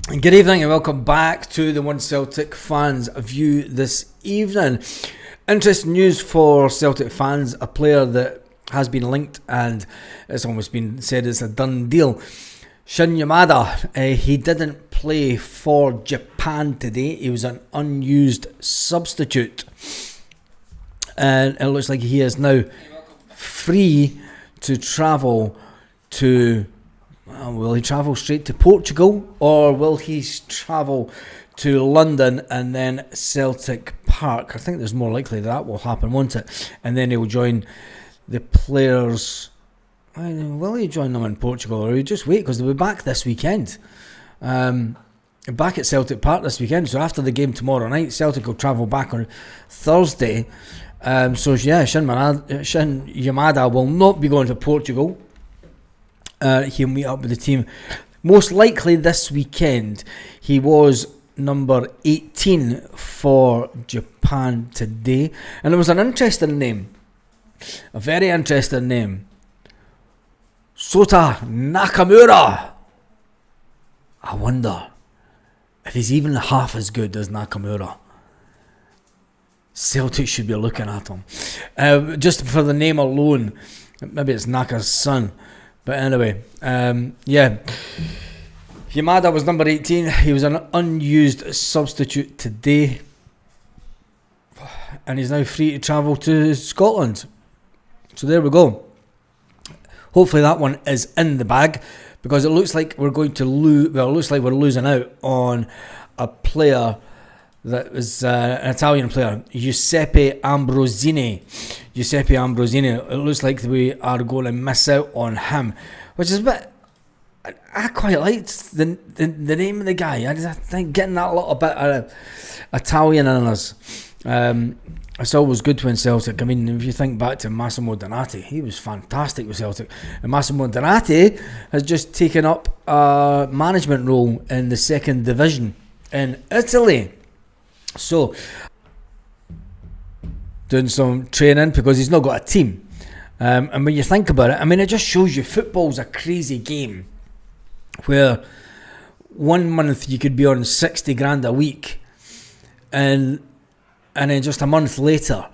Good evening and welcome back to the One Celtic Fans View this evening. Interesting news for Celtic fans, a player that has been linked and it's almost been said it's a done deal. Shin Yamada, he didn't play for Japan today. He was an unused substitute. And it looks like he is now free to travel to... will he travel straight to Portugal, or will he travel to London and then Celtic Park? I think there's more likely that will happen, won't it? And then he'll join the players. Will he join them in Portugal, or will he just wait because they'll be back this weekend? Back at Celtic Park this weekend. So after the game tomorrow night, Celtic will travel back on Thursday. Shin Yamada will not be going to Portugal. He'll meet up with the team most likely this weekend. He was number 18 for Japan today, and there was an interesting name, a very interesting name, Sota Nakamura. I wonder if he's even half as good as Nakamura. Celtic should be looking at him just for the name alone. Maybe it's Naka's son. But anyway, Yamada was number 18. He was an unused substitute today. And he's now free to travel to Scotland. So there we go. Hopefully that one is in the bag, because it looks like we're going to lose. Well, it looks like we're losing out on a player that was an Italian player, Giuseppe Ambrosini. It looks like we are going to miss out on him, which is a bit... I quite liked the name of the guy. I think getting that little bit of Italian in us. It's always good when Celtic... I mean, if you think back to Massimo Donati, he was fantastic with Celtic. And Massimo Donati has just taken up a management role in the second division in Italy. So, doing some training because he's not got a team. And when you think about it, I mean, it just shows you football's a crazy game where 1 month you could be on 60 grand a week, and then just a month later,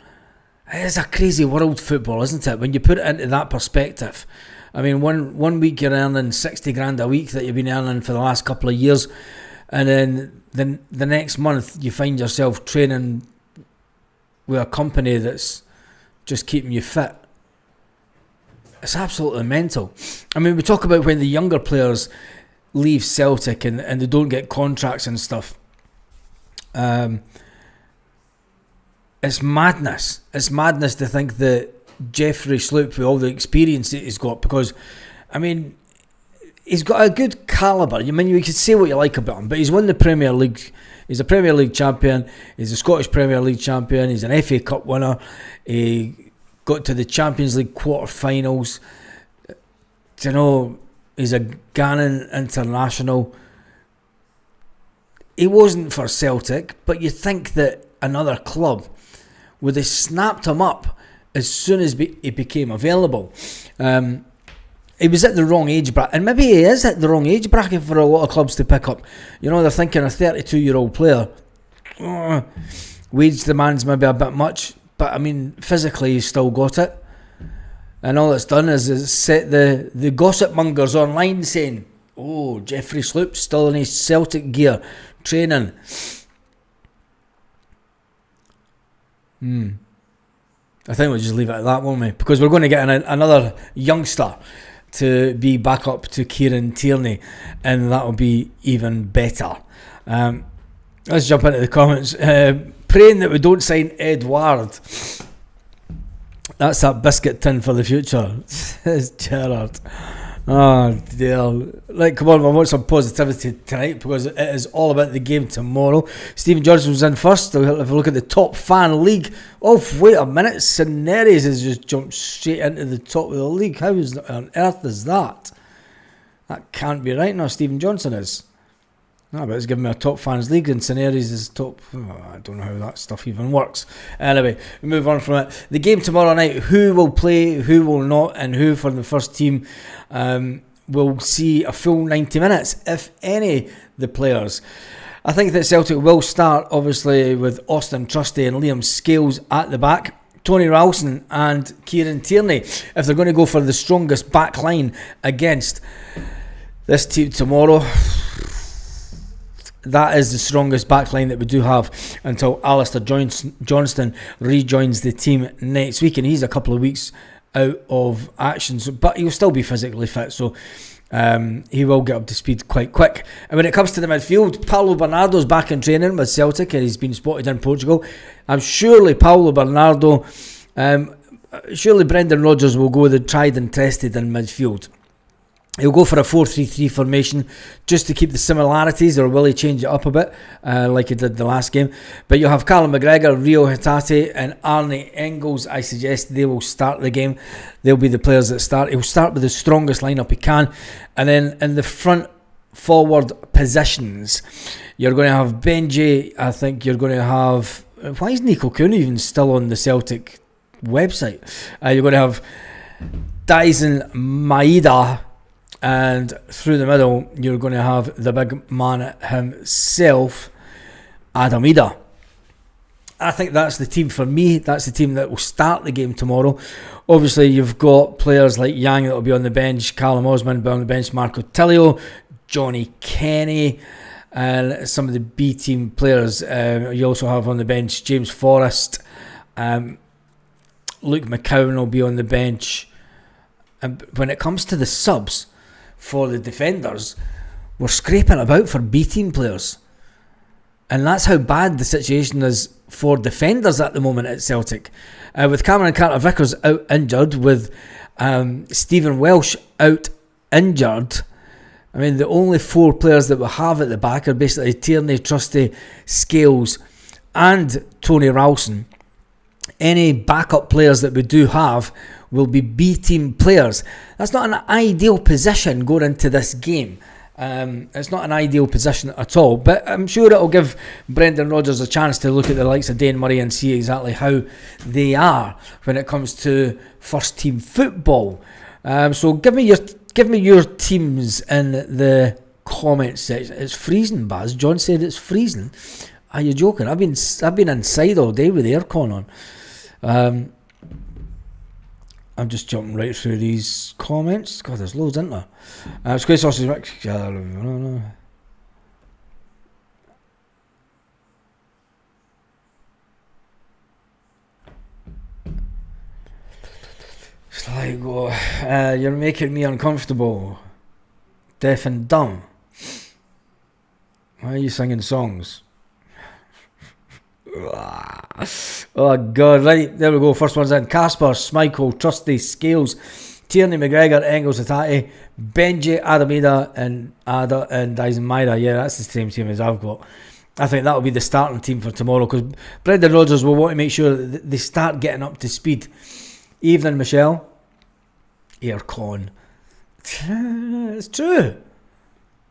it's a crazy world, football, isn't it? When you put it into that perspective. I mean, one week you're earning 60 grand a week that you've been earning for the last couple of years, and then the next month you find yourself training with a company that's just keeping you fit. It's absolutely mental. I mean, we talk about when the younger players leave Celtic and they don't get contracts and stuff. It's madness. It's madness to think that Jeffrey Sloop, with all the experience that he's got, because, I mean, he's got a good calibre. I mean, you can say what you like about him, but he's won the Premier League. He's a Premier League champion. He's a Scottish Premier League champion. He's an FA Cup winner. He got to the Champions League quarter-finals. You know, he's a Ghanaian international. He wasn't for Celtic, but you think that another club would have snapped him up as soon as he became available. He was at the wrong age bracket, and maybe he is at the wrong age bracket for a lot of clubs to pick up. You know, they're thinking a 32-year-old player, wage demands maybe a bit much, but I mean, physically he's still got it. And all it's done is set the gossip mongers online saying, oh, Jeffrey Sloop's still in his Celtic gear, training. I think we'll just leave it at that, won't we? Because we're going to get another youngster to be back up to Kieran Tierney, and that'll be even better. Let's jump into the comments. Praying that we don't sign Edward. That's that biscuit tin for the future. It's Gerard. Oh dear. Like, come on, I want some positivity tonight because it is all about the game tomorrow. Stephen Johnson was in first. If we look at the top fan league, wait a minute, St Mary's has just jumped straight into the top of the league. How on earth is that? That can't be right now. Stephen Johnson is. No, but it's giving me a top fans league and St Mary's is top. I don't know how that stuff even works. Anyway, we move on from it. The game tomorrow night, who will play, who will not, and who for the first team will see a full 90 minutes, if any, the players. I think that Celtic will start, obviously, with Austin Trusty and Liam Scales at the back. Tony Ralston and Kieran Tierney, if they're going to go for the strongest back line against this team tomorrow. That is the strongest back line that we do have until Alistair Johnston rejoins the team next week, and he's a couple of weeks out of action, but he'll still be physically fit, so he will get up to speed quite quick. And when it comes to the midfield, Paulo Bernardo's back in training with Celtic and he's been spotted in Portugal. Surely Paulo Bernardo, surely Brendan Rodgers will go with the tried and tested in midfield. He'll go for a 4-3-3 formation just to keep the similarities, or will he change it up a bit like he did the last game? But you'll have Callum McGregor, Rio Hatate and Arnie Engels. I suggest they will start the game. They'll be the players that start. He'll start with the strongest lineup he can. And then in the front forward positions, you're going to have Benji. I think you're going to have... Why is Nico Kuhn even still on the Celtic website? You're going to have Dyson Maeda. And through the middle, you're going to have the big man himself, Adam Ida. I think that's the team for me. That's the team that will start the game tomorrow. Obviously, you've got players like Yang that will be on the bench, Callum Osman will be on the bench, Marco Tilio, Johnny Kenny, and some of the B team players. You also have on the bench James Forrest, Luke McCowan will be on the bench. And when it comes to the subs for the defenders, we're scraping about for B team players, and that's how bad the situation is for defenders at the moment at Celtic, with Cameron Carter-Vickers out injured, with Stephen Welsh out injured. I mean, the only 4 players that we have at the back are basically Tierney, Trusty, Scales and Tony Ralston. Any backup players that we do have will be B-team players. That's not an ideal position going into this game. It's not an ideal position at all, but I'm sure it'll give Brendan Rodgers a chance to look at the likes of Dane Murray and see exactly how they are when it comes to first-team football. So give me your teams in the comment section. It's freezing, Baz. John said it's freezing. Are you joking? I've been inside all day with the aircon on. I'm just jumping right through these comments. God, there's loads, isn't there? Square sausage mix. Sligo, you're making me uncomfortable. Deaf and dumb. Why are you singing songs? Oh God, right, there we go. First one's in. Casper, Schmeichel, Trusty, Scales, Tierney, McGregor, Engels, Hatate, Benji, Adamida and Dyson Maeda. Yeah, that's the same team as I've got. I think that'll be the starting team for tomorrow, because Brendan Rodgers will want to make sure that they start getting up to speed. Evening, Michelle. Aircon. It's true.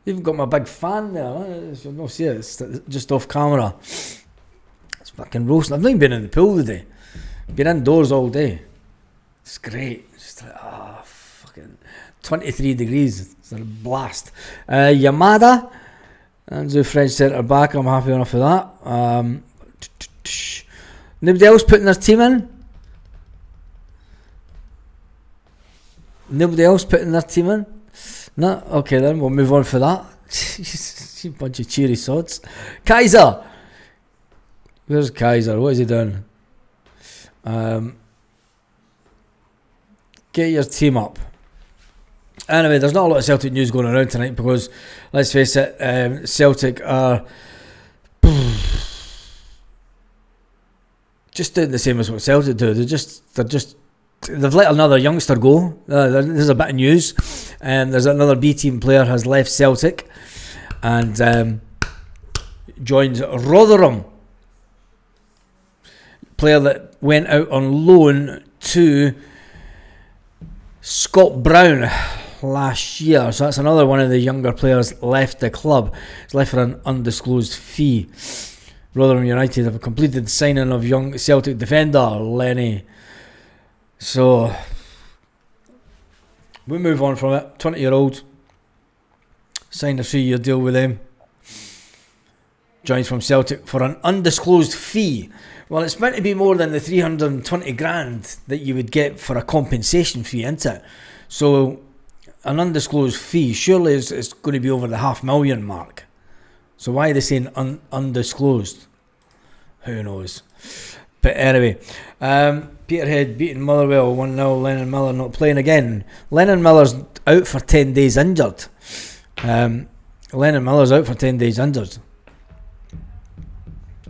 You've got my big fan there. You don't see it. It's just off camera. Fucking roasting. I've not even been in the pool today. Been indoors all day. It's great. Just like, fucking 23 degrees. It's a blast. Yamada, Andrew French centre back. I'm happy enough with that. Nobody else putting their team in? Nobody else putting their team in? No? Okay then, we'll move on for that. You bunch of cheery sods. Kaiser! Where's Kaiser? What is he doing? Get your team up. Anyway, there's not a lot of Celtic news going around tonight because, let's face it, Celtic are just doing the same as what Celtic do. They've let another youngster go. There's a bit of news. There's another B team player has left Celtic and joins Rotherham. Player that went out on loan to Scott Brown last year. So that's another one of the younger players left the club. He's left for an undisclosed fee. Rotherham United have completed the signing of young Celtic defender Lenny. So we move on from it. 20-year-old signed a 3-year deal with them. Joins from Celtic for an undisclosed fee. Well, it's meant to be more than the 320 grand that you would get for a compensation fee, isn't it? So, an undisclosed fee, surely it's going to be over the $500,000 mark. So why are they saying undisclosed? Who knows? But anyway, Peterhead beating Motherwell 1-0. Lennon Miller not playing again. Lennon Miller's out for 10 days injured. Lennon Miller's out for 10 days injured.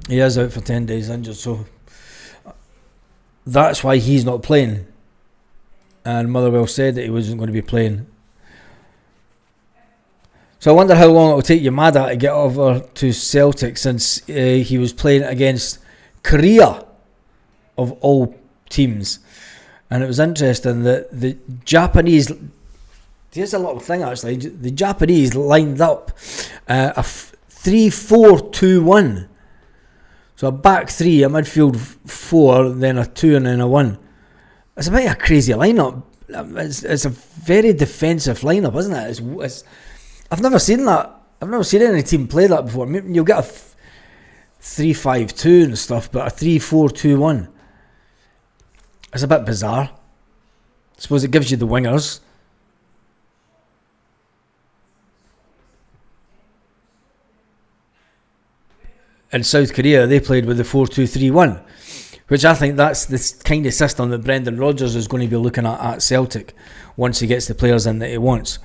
He is out for 10 days injured, so that's why he's not playing. And Motherwell said that he wasn't going to be playing. So I wonder how long it will take Yamada to get over to Celtic, since he was playing against Korea of all teams. And it was interesting that the Japanese, here's a little thing actually, the Japanese lined up a 3-4-2-1. So a back three, a midfield four, then a two and then a one. It's a bit of a crazy lineup. It's a very defensive lineup, isn't it? It's I've never seen that. I've never seen any team play that before. Maybe you'll get a 3-5-2 and stuff, but a 3-4-2-1. It's a bit bizarre. I suppose it gives you the wingers. In South Korea, they played with the 4-2-3-1, which I think that's the kind of system that Brendan Rodgers is going to be looking at Celtic once he gets the players in that he wants.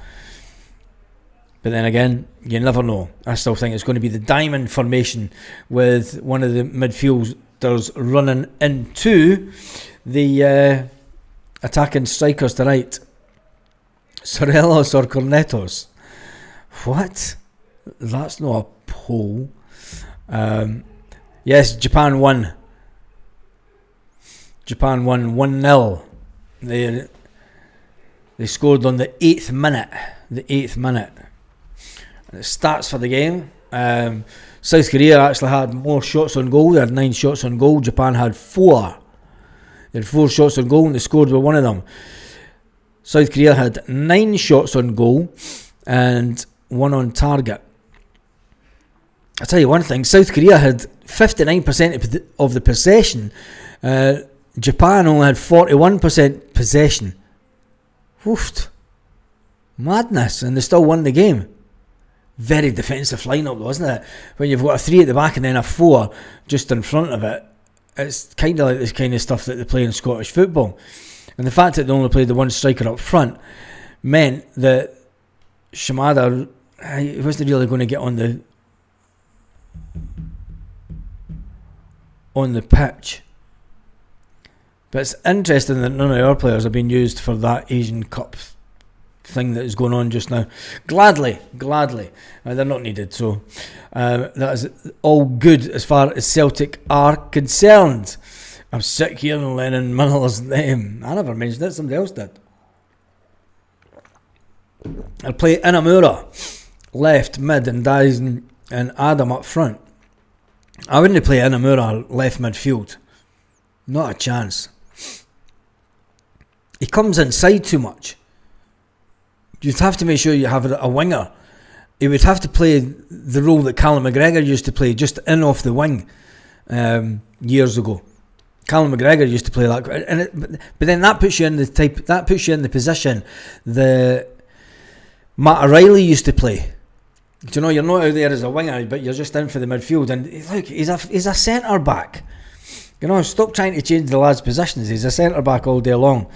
But then again, you never know. I still think it's going to be the diamond formation with one of the midfielders running into the attacking strikers tonight. Sorelos or Cornetos? What? That's not a poll. Yes, Japan won. Japan won 1-0. They scored on the 8th minute. The 8th minute. And it starts for the game. South Korea actually had more shots on goal. They had 9 shots on goal. Japan had 4. They had 4 shots on goal and they scored with one of them. South Korea had 9 shots on goal and 1 on target. I'll tell you one thing, South Korea had 59% of the possession. Japan only had 41% possession. Woofed. Madness. And they still won the game. Very defensive lineup though, isn't it? When you've got a 3 at the back and then a 4 just in front of it. It's kind of like this kind of stuff that they play in Scottish football. And the fact that they only played the one striker up front meant that Shimada, he wasn't really going to get on the pitch. But it's interesting that none of our players have been used for that Asian Cup thing that is going on just now. Gladly. They're not needed, so that is all good as far as Celtic are concerned. I'm sick hearing Lennon Miller's name. I never mentioned it, somebody else did. I'll play Inamura left mid and Dyson and Adam up front. I wouldn't play Inamura left midfield. Not a chance. He comes inside too much. You'd have to make sure you have a winger. He would have to play the role that Callum McGregor used to play, just in off the wing years ago. Callum McGregor used to play that, but then that puts you in the position that Matt O'Reilly used to play. Do you know, you're not out there as a winger, but you're just in for the midfield. And look, he's a centre back. You know, stop trying to change the lad's positions. He's a centre back all day long.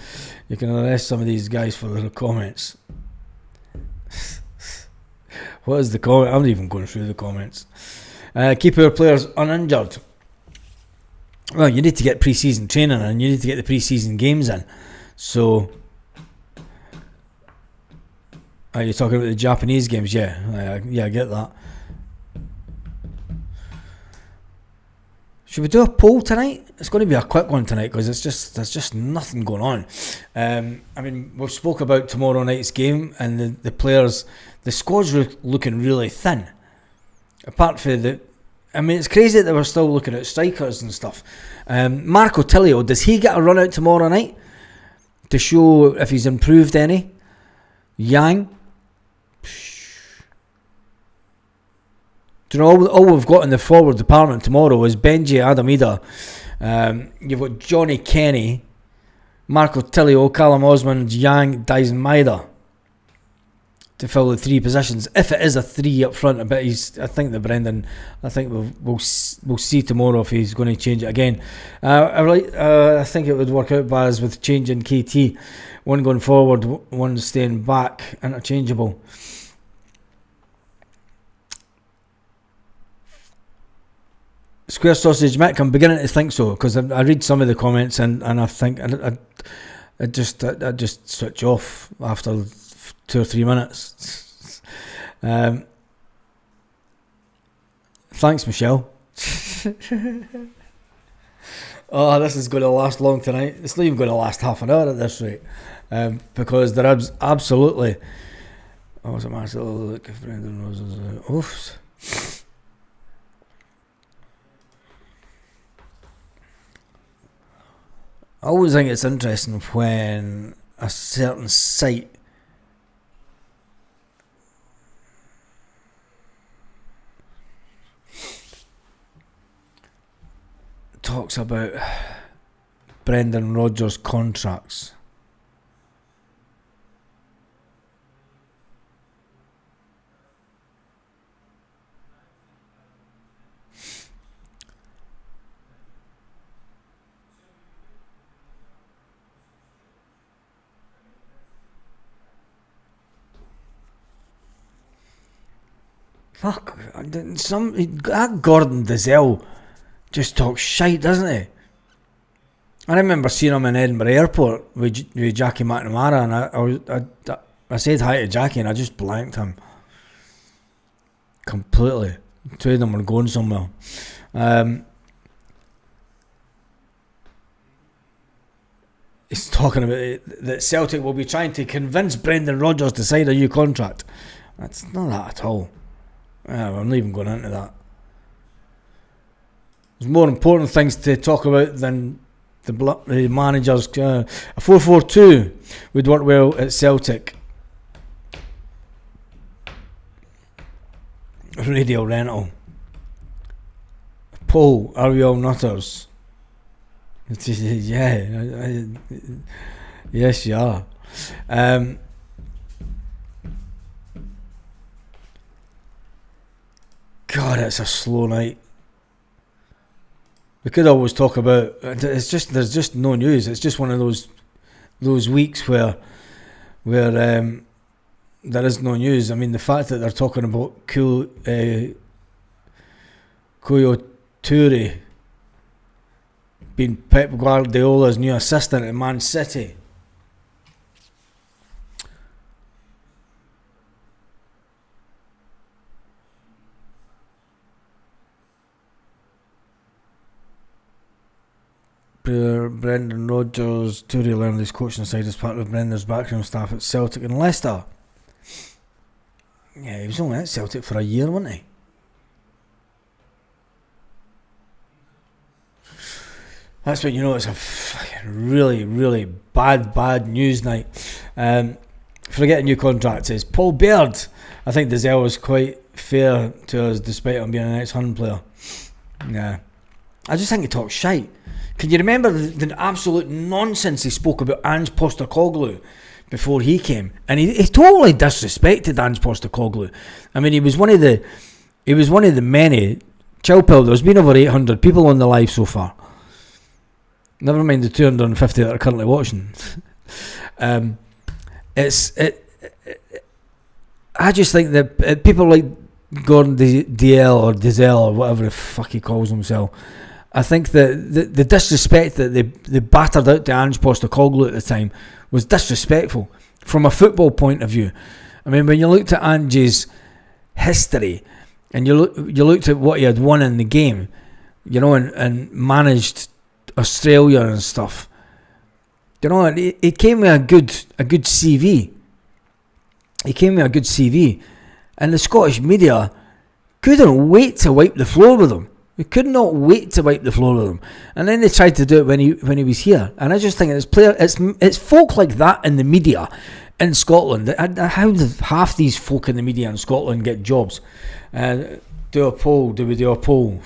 You can arrest some of these guys for their comments. What is the comment? I'm not even going through the comments. Keep our players uninjured. Well, you need to get pre-season training and you need to get the pre-season games in. So, are you talking about the Japanese games? Yeah, I get that. Should we do a poll tonight? It's going to be a quick one tonight because there's just nothing going on. I mean, we've spoke about tomorrow night's game and the players, the squad's looking really thin. Apart from it's crazy that we're still looking at strikers and stuff. Marco Tilio, does he get a run out tomorrow night to show if he's improved any? Yang, Do you know, all we've got in the forward department tomorrow is Benji Adamida. You've got Johnny Kenny, Marco Tilio, Callum Osmond, Yang Dyson Maida to fill the 3 positions. If it is a 3 up front, I think we'll see tomorrow if he's going to change it again. I think it would work out, Baz, with changing KT. One going forward, one staying back, interchangeable. Square Sausage Mick, I'm beginning to think so, because I read some of the comments and I think I just switch off after 2 or 3 minutes. Thanks, Michelle. Oh, this is going to last long tonight. It's not even going to last half an hour at this rate, because there is absolutely. Oh, was it Marcel? Look, if Brendan Roses. Oof. I always think it's interesting when a certain site talks about Brendan Rodgers' contracts. Fuck, that Gordon Dizelle just talks shite, doesn't he? I remember seeing him in Edinburgh Airport with Jackie McNamara, and I said hi to Jackie and I just blanked him completely. Two of them were going somewhere. He's talking about that Celtic will be trying to convince Brendan Rodgers to sign a new contract. That's not that at all. I'm not even going into that. There's more important things to talk about than the managers. A 4-4-2 would work well at Celtic. Radio rental. Paul, are we all nutters? Yeah, yes you are. God, it's a slow night. We could always talk about. There's just no news. It's just one of those weeks where there is no news. I mean, the fact that they're talking about Koyo Toure being Pep Guardiola's new assistant at Man City. Brendan Rodgers, Toure learned his coaching side as part of Brendan's backroom staff at Celtic and Leicester. Yeah, he was only at Celtic for a year, wasn't he? That's when you know it's a fucking really, really bad news night. Forgetting new contracts is Paul Baird. I think Dizelle was quite fair to us despite him being an ex-Hun player. Yeah. I just think he talks shite. Can you remember the absolute nonsense he spoke about Ange Postecoglou before he came? And he totally disrespected Ange Postecoglou. I mean, he was one of the many. Chill pill, there's been over 800 people on the live so far. Never mind the 250 that are currently watching. I just think that people like Gordon DL or Dizelle or whatever the fuck he calls himself, I think that the disrespect that they battered out to Ange Postecoglou at the time was disrespectful from a football point of view. I mean, when you looked at Ange's history and you looked at what he had won in the game, you know, and managed Australia and stuff, you know, he came with a good CV. He came with a good CV, and the Scottish media couldn't wait to wipe the floor with him. We could not wait to wipe the floor with him, and then they tried to do it when he was here. And I just think it's folk like that in the media, in Scotland. How do half these folk in the media in Scotland get jobs? Do a poll. Do we do a poll?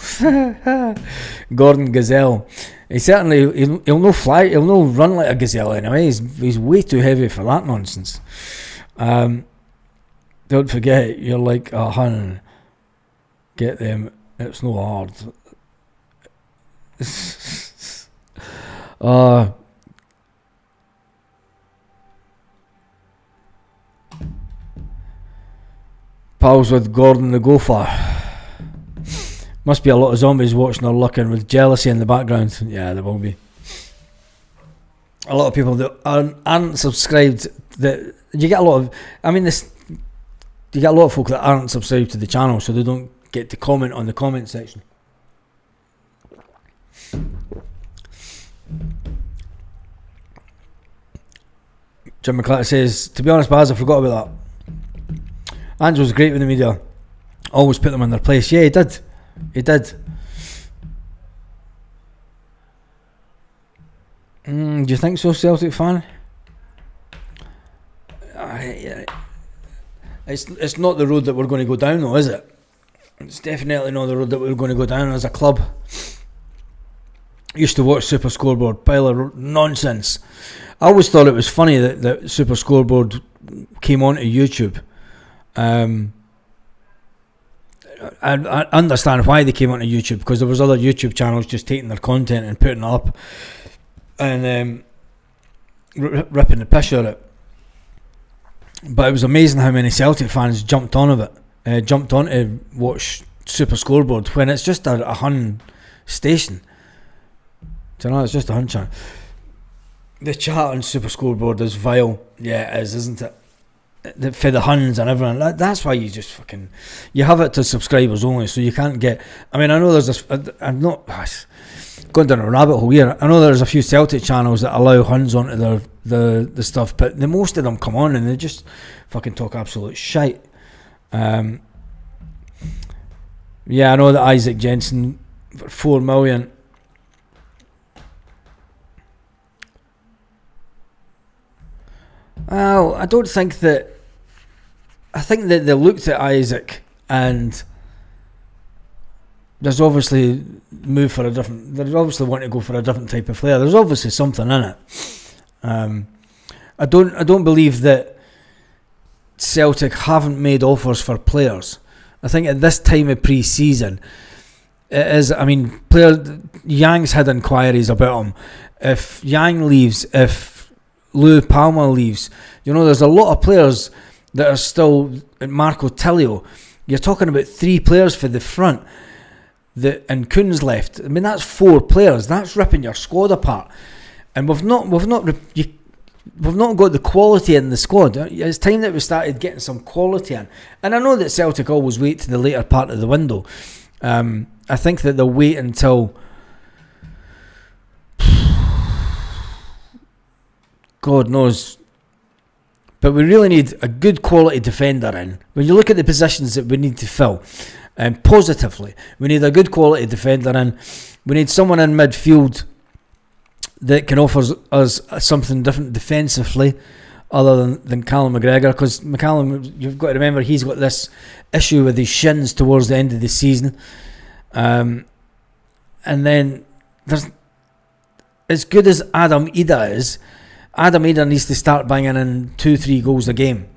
Gordon Gazelle. He certainly he'll no fly. He'll no run like a gazelle anyway. He's way too heavy for that nonsense. Don't forget, you're like a hun. Get them. It's no hard. Pals with Gordon the Gopher. Must be a lot of zombies watching or looking with jealousy in the background. Yeah, there will be. A lot of people that aren't subscribed. That you get a lot of. I mean, this. You get a lot of folk that aren't subscribed to the channel, so they don't get to comment on the comment section. Jim McClatty says, to be honest, Baz, I forgot about that. Ange was great with the media. Always put them in their place. Yeah, he did. He did. Do you think so, Celtic fan? It's not the road that we're going to go down, though, is it? It's definitely not the road that we're going to go down as a club. Used to watch Super Scoreboard. Pile of nonsense. I always thought it was funny that Super Scoreboard came onto YouTube. I understand why they came onto YouTube, because there was other YouTube channels just taking their content and putting it up and ripping the piss out of it. But it was amazing how many Celtic fans jumped on to watch Super Scoreboard when it's just a Hun station. Do you know, it's just a Hun channel. The chat on Super Scoreboard is vile. Yeah, it is, isn't it? For the Huns and everyone. That's why you just fucking... You have it to subscribers only, so you can't get... I mean, I know there's this... I'm not... Going down a rabbit hole here. I know there's a few Celtic channels that allow Huns onto the stuff, but the most of them come on and they just fucking talk absolute shite. Yeah, I know that Isaac Jensen for 4 million... Well, I don't think that... I think that they looked at Isaac and there's obviously move for a different... They obviously want to go for a different type of player. There's obviously something in it. I don't believe that Celtic haven't made offers for players. I think at this time of pre-season, it is... I mean, Yang's had inquiries about him. If Yang leaves, if Lou Palmer leaves, you know, there's a lot of players that are still... Marco Tilio, you're talking about 3 players for the front, and Kuhn's left. I mean, that's 4 players. That's ripping your squad apart, and we've not got the quality in the squad. It's time that we started getting some quality in. And I know that Celtic always wait to the later part of the window. I think that they'll wait until God knows. But we really need a good quality defender in. When you look at the positions that we need to fill, positively, we need a good quality defender in. We need someone in midfield that can offer us something different defensively, other than Callum McGregor. Because McCallum, you've got to remember, he's got this issue with his shins towards the end of the season. And then there's, as good as Adam Ida is, Adam Ida needs to start banging in 2-3 goals a game.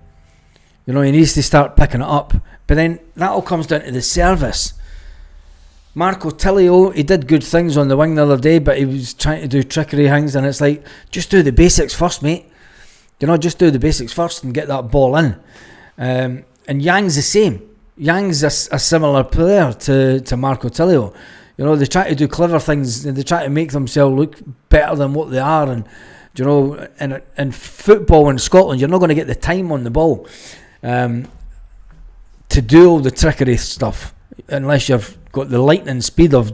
You know, he needs to start picking it up. But then that all comes down to the service. Marco Tilio, he did good things on the wing the other day, but he was trying to do trickery things, and it's like, just do the basics first, mate. You know, just do the basics first and get that ball in. And Yang's the same. Yang's a similar player to Marco Tilio. You know, they try to do clever things and they try to make themselves look better than what they are. And you know, in football in Scotland, you're not going to get the time on the ball to do all the trickery stuff unless you've got the lightning speed of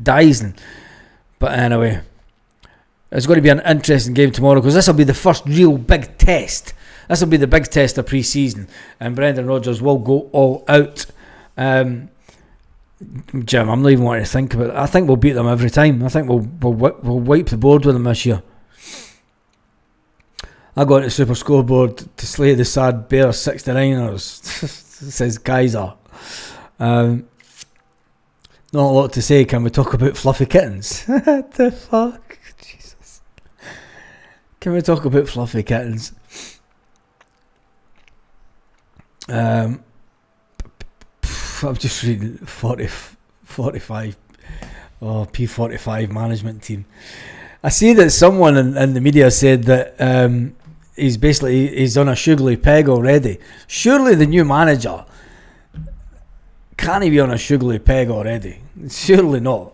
Dyson. But anyway, it's going to be an interesting game tomorrow, because this will be the first real big test. This will be the big test of pre-season, and Brendan Rodgers will go all out. Jim, I'm not even wanting to think about it. I think we'll beat them every time. I think we'll wipe the board with them this year. I got to Super Scoreboard to slay the sad bear 69ers, says Kaiser. Not a lot to say. Can we talk about fluffy kittens? What the fuck? Jesus. Can we talk about fluffy kittens? I'm just reading 45. Oh, P45 management team. I see that someone in the media said that he's on a sugary peg already. Surely the new manager, can't he be on a sugary peg already? Surely not.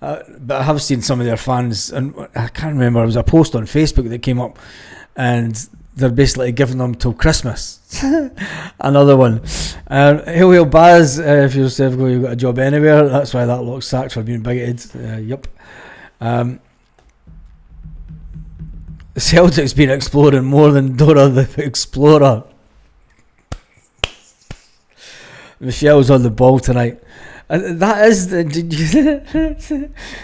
But I have seen some of their fans, and I can't remember, it was a post on Facebook that came up, and they're basically giving them till Christmas. Another one. Hail Baz, if you've got a job anywhere, that's why that lock's sacked for being bigoted. Yep. Celtic's been exploring more than Dora the Explorer. Michelle's on the ball tonight. That is...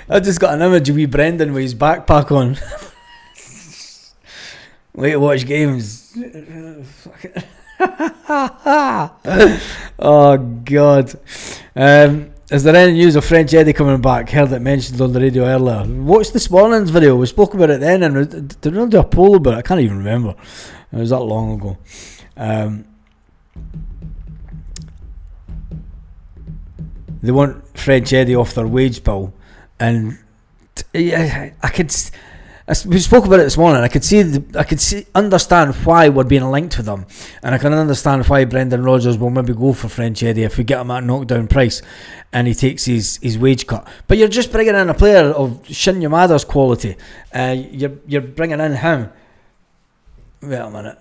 I just got an image of wee Brendan with his backpack on. Way to watch games. Oh God. Is there any news of French Eddie coming back? Heard it mentioned on the radio earlier. Watched this morning's video. We spoke about it then, and did we do a poll about it? I can't even remember. It was that long ago. They want French Eddie off their wage bill, and we spoke about it this morning. I could understand why we're being linked with them, and I can understand why Brendan Rodgers will maybe go for French Eddie if we get him at a knockdown price, and he takes his wage cut. But you're just bringing in a player of Shin Yamada's quality. You're bringing in him. Wait a minute.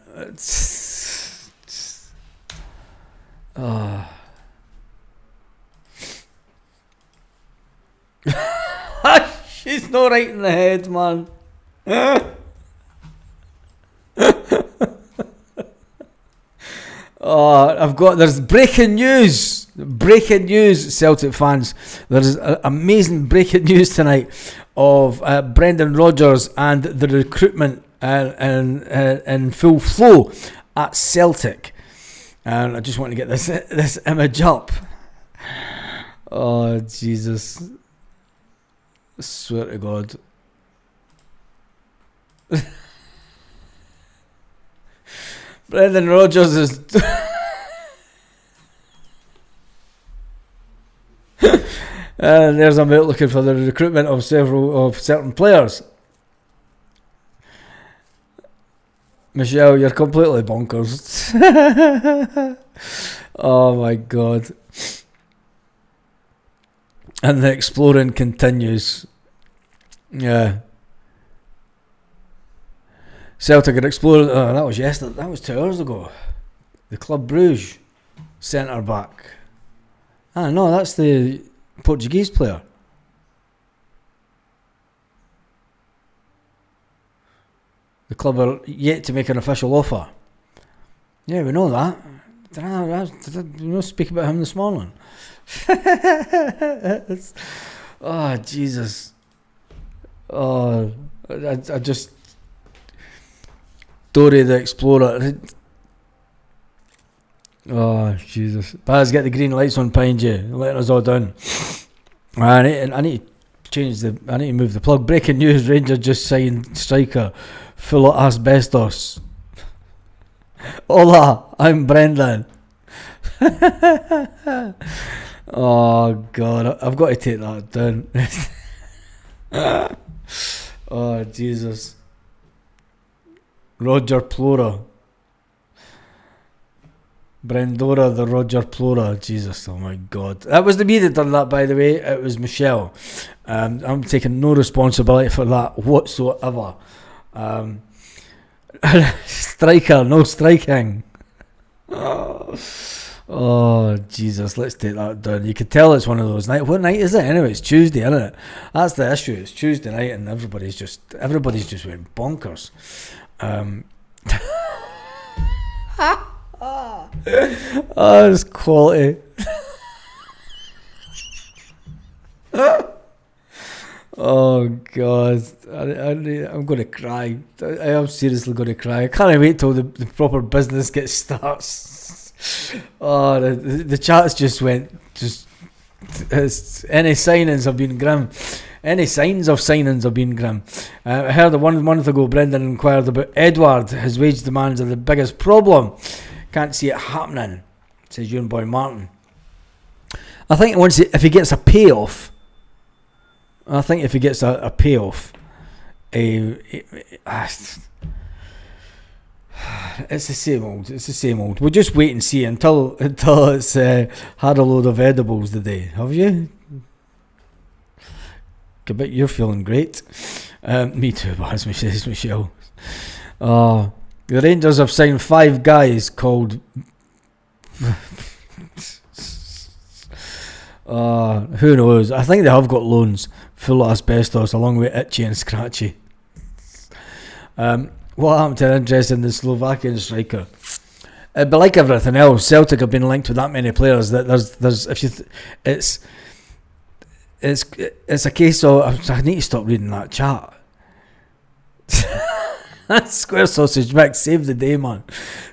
She's not right in the head, man. There's breaking news, Celtic fans. There's amazing breaking news tonight of Brendan Rodgers and the recruitment in full flow at Celtic. And I just want to get this image up. Oh Jesus! I swear to God. Brendan Rodgers is and there's a mate looking for the recruitment of certain players. Michelle, you're completely bonkers. Oh my God. And the exploring continues. Yeah. Celtic had explored. That was yesterday. That was 2 hours ago. The Club Brugge centre back. No, that's the Portuguese player. The club are yet to make an official offer. Yeah, we know that. Did we not speak about him this morning? Oh Jesus. Oh, I just. Dory the Explorer. Oh Jesus. Baz, get the green lights on behind you, letting us all down. I need to move the plug. Breaking news, Rangers just signed striker full of asbestos. Hola, I'm Brendan. Oh God, I've got to take that down. Oh Jesus. Roger Plora. Brendora the Roger Plora. Jesus, oh my God. That was the me that done that, by the way. It was Michelle. I'm taking no responsibility for that whatsoever. Striker, no striking. Oh Jesus, let's take that down. You can tell it's one of those nights. What night is it anyway? It's Tuesday, isn't it? That's the issue. It's Tuesday night and everybody's just went bonkers. Oh, it's quality. Oh God, I'm going to cry. I am seriously going to cry. I can't wait till the proper business gets starts. Oh, the chats just went any signings have been grim. Any signs of signings have been grim. I heard that 1 month ago Brendan inquired about Edward. His wage demands are the biggest problem. Can't see it happening, says Ewan Boy Martin. I think if he gets a payoff, it's the same old. It's the same old. We'll just wait and see until it's had a load of edibles today. Have you? I bet you're feeling great. Me too, as says Michelle. The Rangers have signed 5 guys called. Who knows? I think they have got loans full of asbestos along with Itchy and Scratchy. What happened to interest in the Slovakian striker? But like everything else, Celtic have been linked with that many players that it's a case of I need to stop reading that chat. Square Sausage Mick, save the day, man.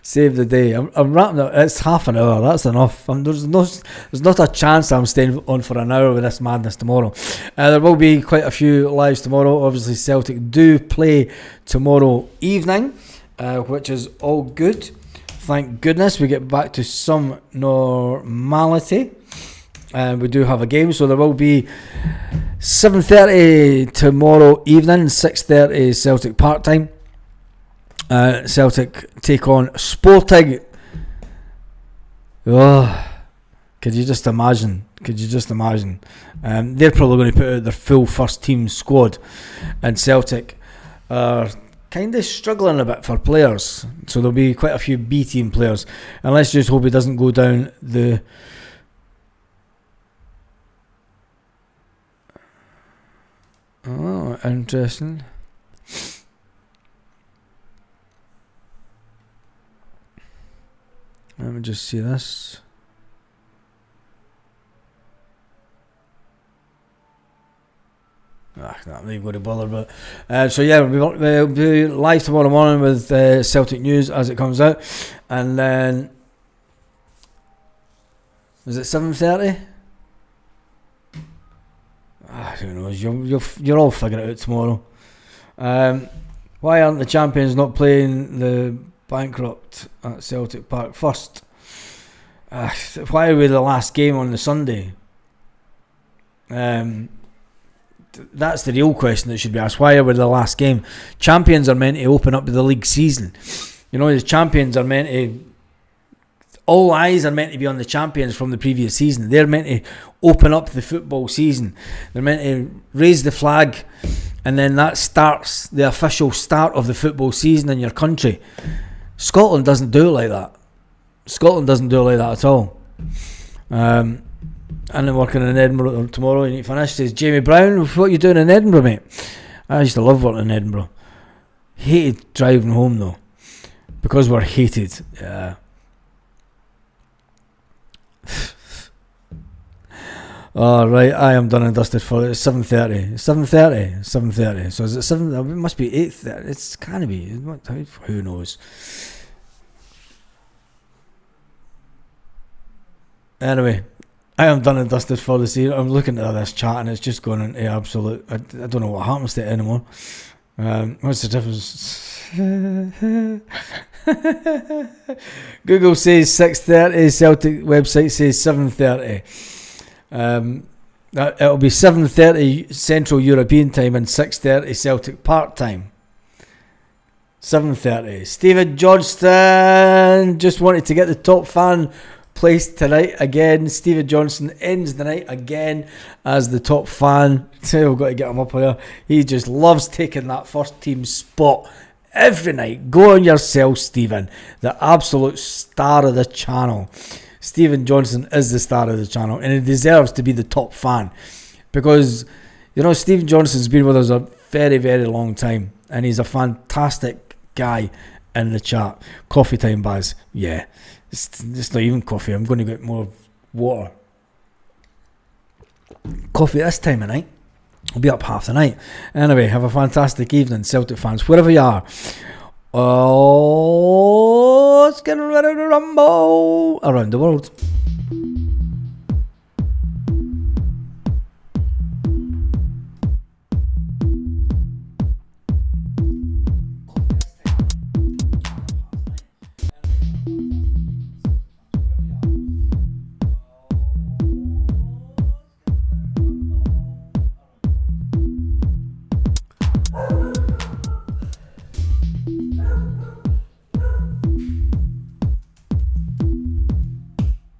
Save the day. I'm wrapping up. It's half an hour. That's enough. There's not a chance I'm staying on for an hour with this madness tomorrow. There will be quite a few lives tomorrow. Obviously, Celtic do play tomorrow evening, which is all good. Thank goodness we get back to some normality. We do have a game, so there will be 7:30 tomorrow evening, 6:30 Celtic part time. Celtic take on Sporting. Oh, could you just imagine? They're probably going to put out their full first team squad, and Celtic are kind of struggling a bit for players, so there'll be quite a few B team players, and let's just hope it doesn't go down the interesting. Let me just see this. Not even going to bother, but so yeah, we'll be live tomorrow morning with Celtic news as it comes out, and then is it 7:30? Who knows? You'll all figure it out tomorrow. Why aren't the champions not playing the bankrupt at Celtic Park first? Why are we the last game on the Sunday? That's the real question that should be asked. Why are we the last game? Champions are meant to open up the league season. You know, the champions are meant to. All eyes are meant to be on the champions from the previous season. They're meant to open up the football season. They're meant to raise the flag, and then that starts the official start of the football season in your country. Scotland doesn't do it like that. At all. And I'm working in Edinburgh tomorrow. You need to finish. Says Jamie Brown, what are you doing in Edinburgh, mate? I used to love working in Edinburgh. Hated driving home though, because we're hated. Yeah. Oh, right, I am done and dusted for it. It's 7:30. 7:30. So is it 7? It must be 8:30. It's kind of be. Who knows? Anyway, I am done and dusted for this year. I'm looking at this chat and it's just going into absolute. I don't know what happens to it anymore. What's the difference? Google says 6:30. Celtic website says 7:30. It'll be 7:30 Central European time and 6:30 Celtic Park time. 7:30. Stephen Johnston just wanted to get the top fan placed tonight again. Stephen Johnson ends the night again as the top fan. So we've got to get him up here. He just loves taking that first team spot every night. Go on yourself, Stephen. The absolute star of the channel. Stephen Johnson is the star of the channel, and he deserves to be the top fan, because you know Stephen Johnson's been with us a very, very long time, and he's a fantastic guy in the chat. Coffee time, Baz. Yeah, it's not even coffee. I'm going to get more water. Coffee this time of night. I'll be up half the night. Anyway, have a fantastic evening, Celtic fans, wherever you are. Oh, let's get ready to rumble around the world.